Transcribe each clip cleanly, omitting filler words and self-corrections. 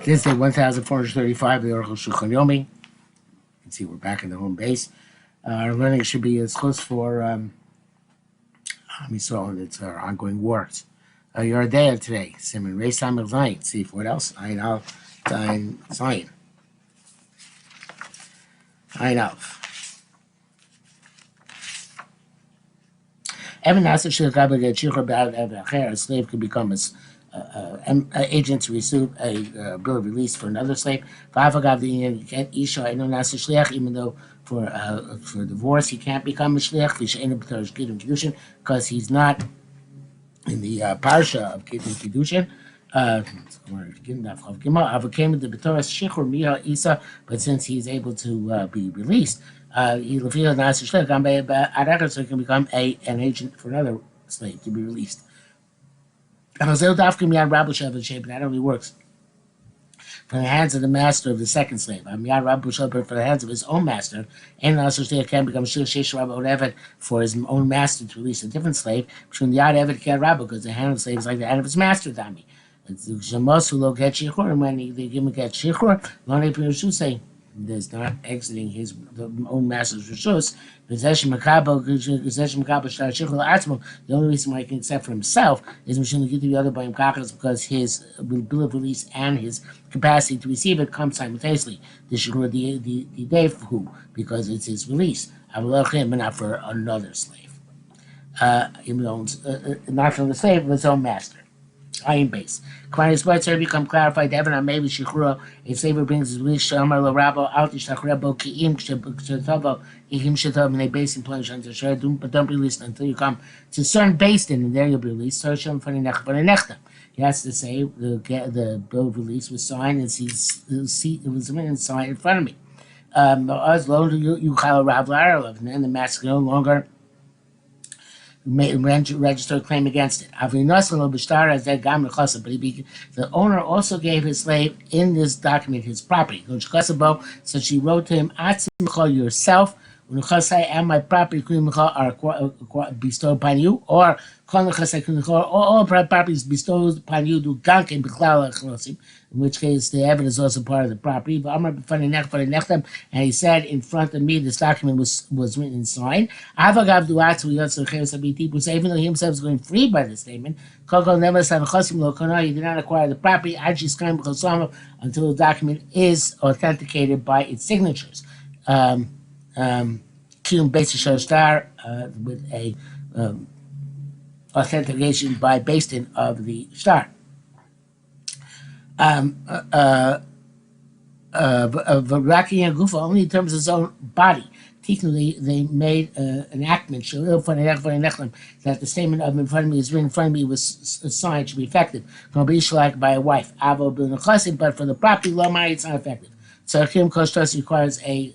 This day 1435 of the Arukh HaShulchan. You can see we're back in the home base. Our learning should be as close for Israel and its ongoing wars. Your day of today, Simon Ray Samir Zion. See what else? Ein Al Zion Zion. Ein Alf. Every Nasa should have a chichur about a slave could become an agent to receive a bill of release for another slave. You can't isha even though for divorce he can't become a shliach because he's not in the parsha of Kiddushin. But since he's able to be released, so he can become an agent for another slave to be released. But that only works from the hands of the master of the second slave. For the hands of his own master, and also can become for his own master to release a different slave. Between the because the hand of the slave is like the hand of his master. Dami. And when they give him a get shechur, there's not exiting his own master's rishus. The only reason why he can accept for himself is because his bill of release and his capacity to receive it come simultaneously. The day who, because it's his release, but not for another slave. Not from the slave, but his own master. Iron base. Quantity sports here become clarified. Evan maybe Shichuro. If Saver brings his release, Shamar Larabo, Altish Takrebo, Kiim, Shetavo, Ihim Shetov, and they base in plunge on the share, but don't be released until you come to certain based in, and there you'll be released. So Shem for the Nechta. He has to say the bill of release was signed, and it was written and signed in front of me. As long as you call Rav Laralov, and then the master no longer register a claim against it. But the owner also gave his slave in this document his property. So she wrote to him, yourself, and my property are bestowed upon you, or all properties bestowed upon you, in which case the evidence is also part of the property. And he said in front of me, this document was written and signed. Even though he himself is going free by the statement, he did not acquire the property until the document is authenticated by its signatures. With a authentication by based in of the star. Only in terms of his own body. They made enactment that the statement of in front of me is written in front of me was signed should be effective. By a wife. But for the property, it's not effective. So Kiyum Koshtos requires a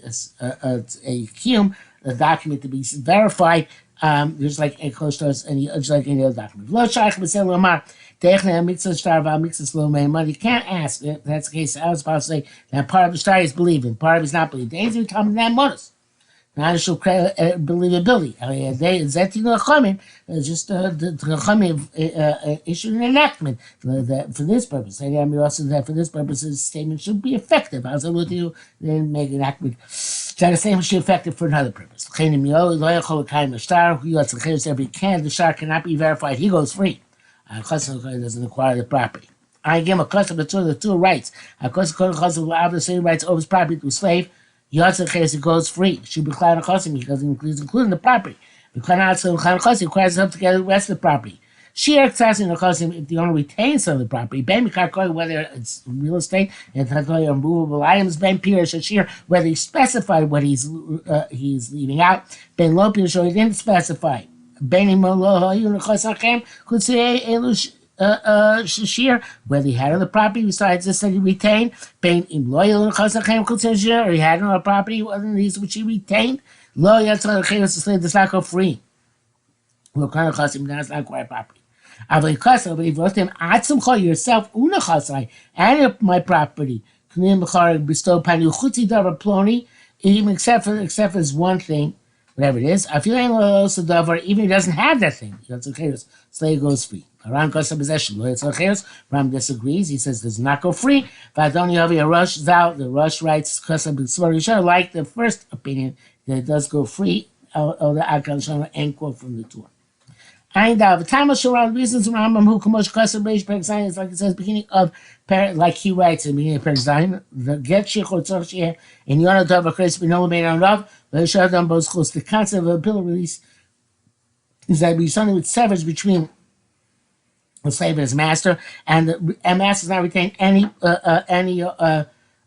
Kiyum, a document to be verified, just like a Koshtos and just like any other document. You can't ask if that's the case. I was about to say that part of the story is believing, part of it is not believing. Days are coming that modus. Not issue believability. Just the Chachamim issued an enactment for this purpose. And also that for this purpose, this statement should be effective. I was able to then make an enactment that the statement should be effective for another purpose. Every can, the shar cannot be verified. He goes free. Doesn't acquire the property. I give him a custom of the two rights. The same rights over his property to a slave. It goes free. Should be because it including the property. Requires him to get the rest of the property. If the owner retains some of the property, whether it's real estate and movable items, whether he specified what he's leaving out, he didn't specify. Whether he had on the property besides this that he retained, or he had on the property these which he retained, does not go free. Does not acquire property. But if you wrote to him, yourself, and my property, bestowed upon you, even except for this one thing, whatever it is, I feel even if he doesn't have that thing, slave goes free. Around custom possession. Ram disagrees. He says does not go free. But only over a rush thou. The rush writes custom like the first opinion that it does go free. Or the Akal end quote from the Torah. And the time of Shurah reasons Rambam who Kamosh Kasser Reish Perek Zayin is like it says beginning of like he writes in the beginning of Perek Zayin the get Shich or Tzorch Sheh in Yonah Tov Achres B'Nola Bein Rav V'Yishadam Bos Chus. The concept of a bill of release is that be something which severs between the slave and his master, and the master does not retain any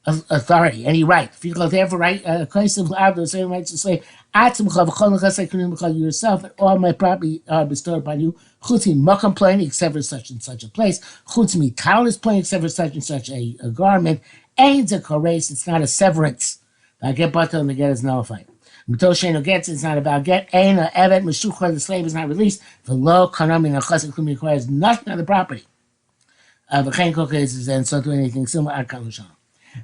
authority, any right. If you go there for right, place of the same rights to slave. Yourself and all my property are bestowed upon you. Chutz makam plain, except for such and such a place. Chutz tal is plain, except for such and such a garment. Ain't a koreis, it's not a severance. I get batel and the get is nullified. Mitosheno gets it's not about get. Ain a evet meshuchar, the slave is not released. The low kanami na chasek requires nothing of the property. The chain is and so to anything similar at kalushon.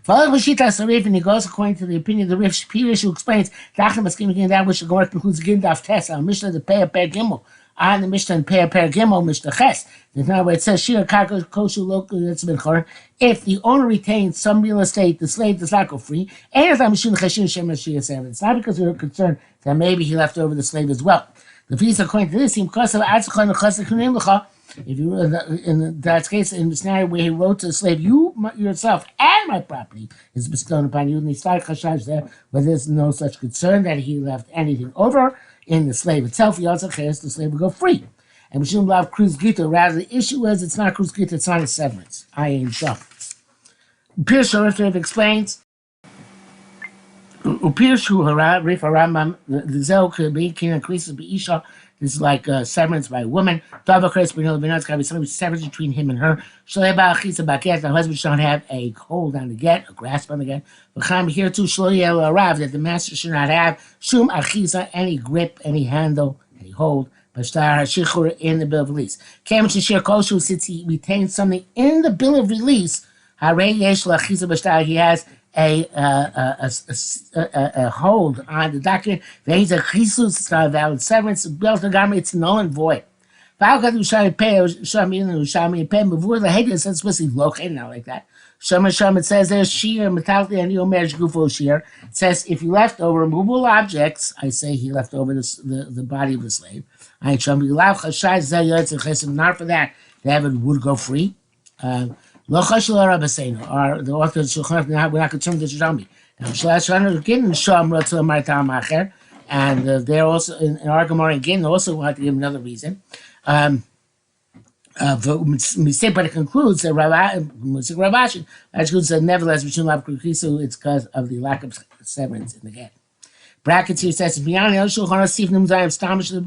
Following Bashita Sarif, and he goes according to the opinion of the Rish Pirish, who explains that which the Gemara concludes Gindaf Tes on Mishnah the Pei Per Gimel on the Mishnah and Pei Per Gimel Mishnah Ches. There's now where it says Shira Karko Koshu Loku that's been chor. If the owner retains some real estate, the slave does not go free. And it's not because we're concerned that maybe he left over the slave as well. The fees according to this, if you in that case, in the scenario where he wrote to the slave, you yourself and my property is bestowed upon you, and he started chashash there, but there's no such concern that he left anything over in the slave itself. He also cares the slave will go free. And we shouldn't love cruz gita. Rather, the issue is it's not cruz gita, it's not a severance. I ain't sure. Pierce Shorif explains. Upirshu hara rif Rambam the zel could be king increases be isha. This is like severance by a woman. Dava Chris B'Nola Bein Rav, it's got to be something which severs between him and her. Shalei Ba'al Chisa Ba'get, the husband should not have a hold on the get, a grasp on the get. V'chaim here too Shalei El Rav, that the master should not have shum achisa, any grip, any handle, any hold. B'shtar HaShichur in the bill of release. Came to share koshu since he retains something in the bill of release. Harei Yesh L'Achisa B'shtar, he has a hold on the document. He's a chisus, it's not a valid severance. It's null and void. It says there's shear, metallic, and gufo shear. It says if you left over movable objects, I say he left over the body of the slave. Not for that, the Evan would go free. Lo chashul Rabbeinu, or the author of Shulchan Aruch, we're not concerned with the Yerushalmi. And they're also in our Gemara again. Also want to give another reason. But it concludes that Ravashi concludes that nevertheless, it's because of the lack of severance in the get. Brackets here says beyond El Shulchan Sif Numzayim Stamish the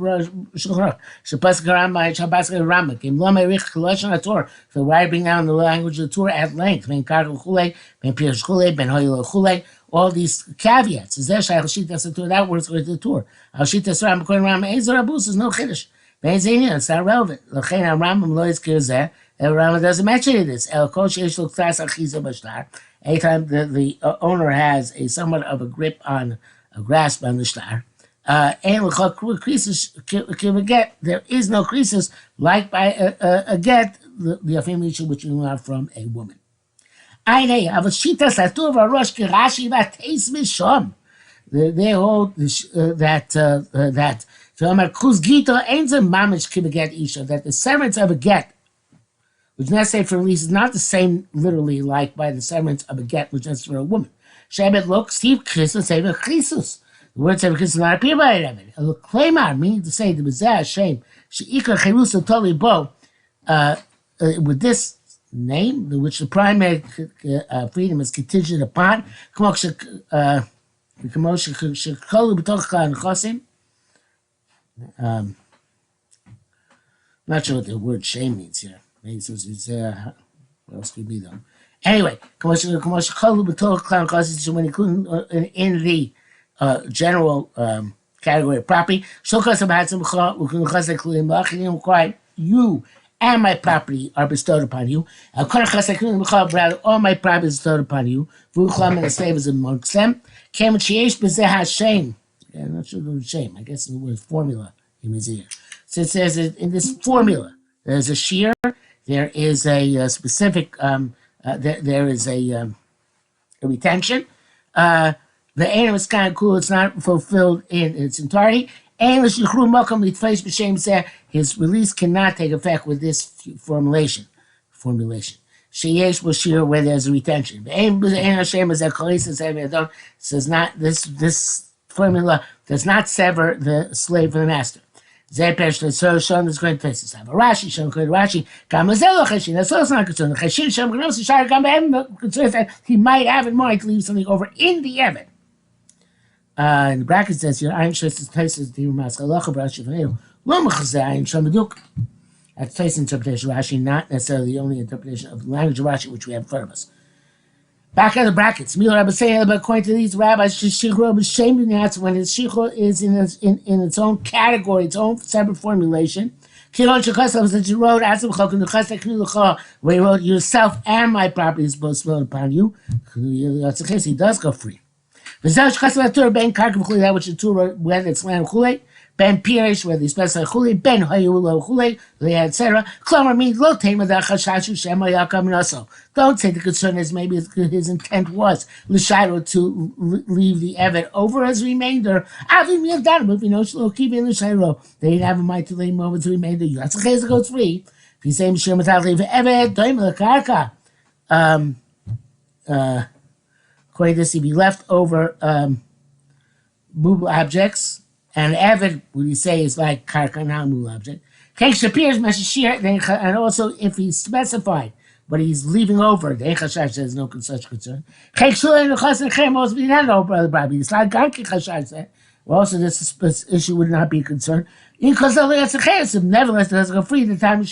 Shulchan Shapaskaram by Shapaska Ramak in Lama Rich Koloshon Torah. So why bring down the language of the Torah at length? Ben Karkel Chule, Ben Pirush Chule, Ben Hoyel Chule. All these caveats. Is there Shayach Shita Satur? That works with the Torah. Al Shita Saram according to Ram Ezer Abus is no chiddush. Ben Zenia, it's not relevant. Lachain Rambam Lo Yizkir Zeh. Rambam doesn't mention this. El Kol Sheish Lo Ktas Achiza Bashtar. Anytime the owner has a somewhat of a grip on a grasp on the star, and creases get. There is no creases like by a get the affirmation which we have from a woman. They hold that the severance of a get, which is necessary for release, is not the same literally like by the severance of a get, which is necessary for a woman. Shebet look, Steve Christus say Christus. The word Sefer Christus does not appear by it. A claimar, meaning to say the Bezah Hashem, Sheikar Cherusa Toli Bo, with this name, which the primary freedom is contingent upon, not sure what the word shame means here. Maybe it's what else could be though? Anyway, when in the general category of property, you and my property are bestowed upon you. Rather, all my property is bestowed upon you. And the slave is amongst them. I'm not sure the word shame. I guess the word formula in here. So it says in this formula There's a shear. There is a specific. There is a retention. The aim is kind of cool. It's not fulfilled in its entirety. His release cannot take effect with this formulation. Sheyesh Bashir, where there's a retention. Says not this formula does not sever the slave from the master. So Shon is going to places. Have a Rashi, Shon could Rashi, Gamazelo Cheshin. That's also not concerned. The Cheshin Shon Gnos Shar Gam concerns that he might have in mind to leave something over in the Evan. In the bracket says here, Ein Shos places the Mas Halacha Rashi V'Neu Lo Mechazeh Ein Shon Meduk. That's place interpretation of Rashi, not necessarily the only interpretation of the language of Rashi which we have in front of us. Back in the brackets, Mila Rabbi saying, but according to these rabbis, Shichro b'shem b'natz, when his Shichro is in its own category, its own separate formulation. Kilon Shekasav, that you wrote, Asim Chokun Nechasek Knulecha, where he wrote, yourself and my property is both spilled upon you. He does go free. V'zeh Shekasav Atur ben Karka v'chulei, that which the Torah, whether it's land chulei, ben Pirish, where they specify chulei, ben Hayulo chulei, etc. Klomer means lo tema da chashashu shema yakam naso. Don't say the concern is maybe his intent was l'shayro to leave the evet over as remainder. Avim yavdan, but if you know shlo kivin l'shayro, they didn't have a mind to lay him over to remainder. Yatzachez goes free. If you say mishir matal leave evet doim lekarka, according to this, he'd be left over movable objects. And Evid, would you say, is like karka, not a movable object. And also, if he's specified what he's leaving over, the Echashash says no such concern. Well, also, this issue would not be concerned. Nevertheless, it doesn't go free. The time is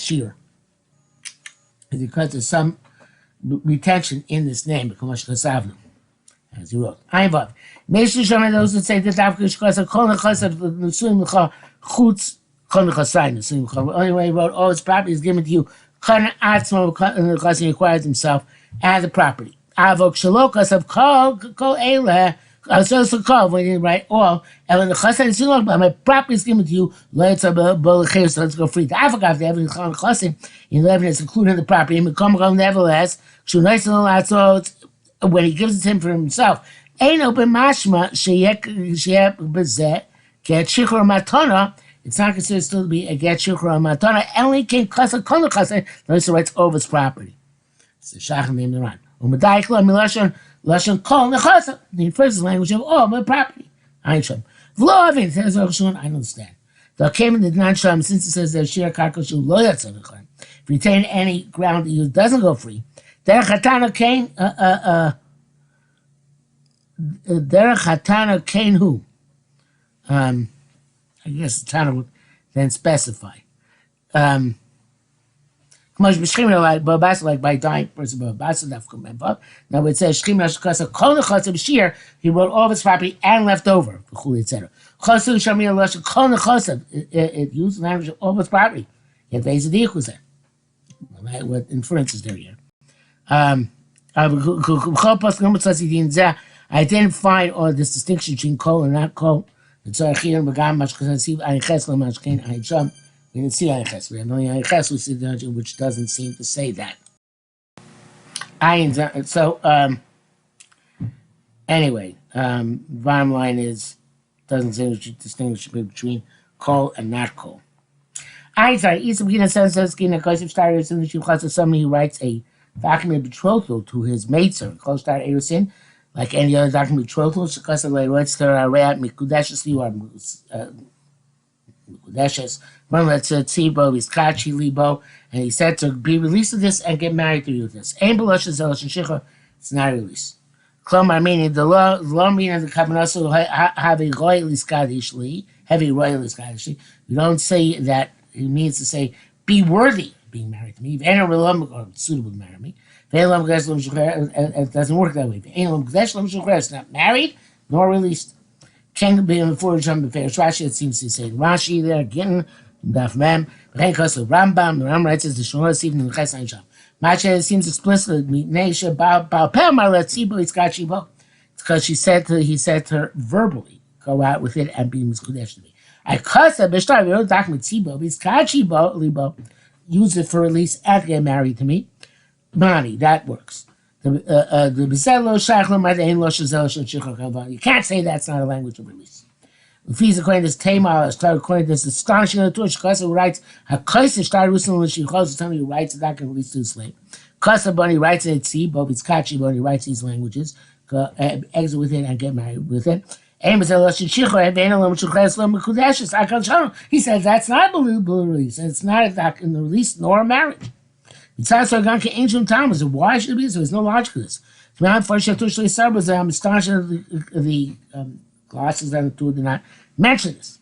sheer. Because there's some retention in this name, as he wrote. Ayvav. Meishu Shomer, those that say that Avka Shkasa Kol Nechasad Nusuim Lecha Chutz Kol Nechasai Nusuim Lecha. The only way he wrote, all his property is given to you. Kana Atzmo Nechasad, he acquires himself and the property. Avok Shalokas of Kol Eile. So called when you write all, and when the Chassan is long, but my property is given to you, let's go free. The Afagav, the Evan Chassan, in 11 is included in the property, and become nevertheless, when he gives it to him for himself, ain't open mashma, get shikra matana, it's not considered still to be a get shikra matana, only came Chassan, Kona Chassan, unless it writes over his property. It's the Shachan named Iran. Umadayikla, Milashon, Lashon Kol Nechasa, the refers to the language of all my property. Einsham. V'lo says Arukh HaShulchan, I don't understand. The came did not show him, since it says there's Shir Karkoshu Lo Yatzavachon. If you retain any ground that you doesn't go free, Derech Hatana Kain, Derech Hatana Kain who? I guess the Tana would then specify. Like by dying person, now it says Shir, he wrote all of his property and left over, etc. It used the language of all of his property. Yet what inference is there here? I didn't find all this distinction between kol and not kol. We didn't see Ayches. We have only Ayches, we see the which doesn't seem to say that. So, anyway, bottom line is, doesn't distinguish between kol and not kol. Somebody who writes a document betrothal to his maidser, close to Erusin, like any other document betrothal, let's Tzibo, Vizkachi, Libo, and he said to be released of this and get married to this. It's not released. Klomar, meaning the law meaning of the Kabbalah, have a royally Scottish, heavy royally Scottish. You don't say that, it means to say, be worthy of being married to me. If any or suitable to marry me. It doesn't work that way. It's not married nor released. Can be in the forward jump in Rashi, it seems to say Rashi there, getting Daf Mem, Rambam, the Ram writes as the Shmuel even in the Chesed Sham. Masha seems explicitly, Neisha, Baal Pel Marat Tzibo, it's got Shibo. It's because he said to her verbally, go out with it and be Mizkudesh to me. I cuss a bishtar, we don't document Tibo, because Kachibo, Libo, use it for release after get married to me. Money, that works. You can't say that's not a language of release. Fees according to this Tamar, started according to this astonishing of the Torah. Kasa writes, Hakasa started recently when she calls to tell me he writes it not going to release to the slave. Kasa Bunny writes it at sea, but it's Kachi Bunny writes these languages, exit with it and get married with it. He says that's not a release, and it's not in the release nor a marriage. It's also going to ancient times. Why should it be so? There's no logic to this. I'm astonished at the glasses and the two did not mention this.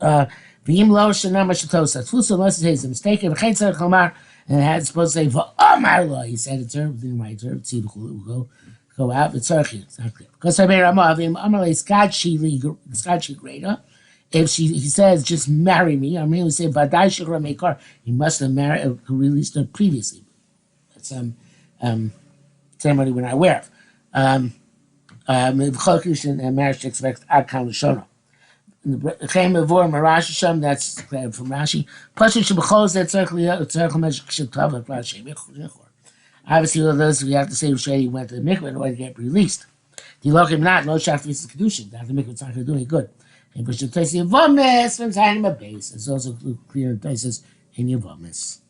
V'im lo shenam shatosa. Tfusa unless it says a mistake. V'chein tzarich lomar, and it had supposed to say v'amar lo. He said it's her. Didn't write her. See the go out. It's tzarich. It's not clear. Because I made Ramah v'im amar lo skadshi greater. If he says just marry me, I mean we say vadai shekra mekar. He must have married released her previously. That's ceremony we're not aware of. And marriage expects Akam Lashona. Came before Marash Sham, that's from Rashi. Plus, it should be closed that circle should cover Rashi. Obviously, all those we have to say Shady went to the mikveh in order to get released. The lokim not, no shaf is kedushin. That the mikveh's not going to do any good. And but should place the Yavamis from time of base. It's also clear in places in Yavamis.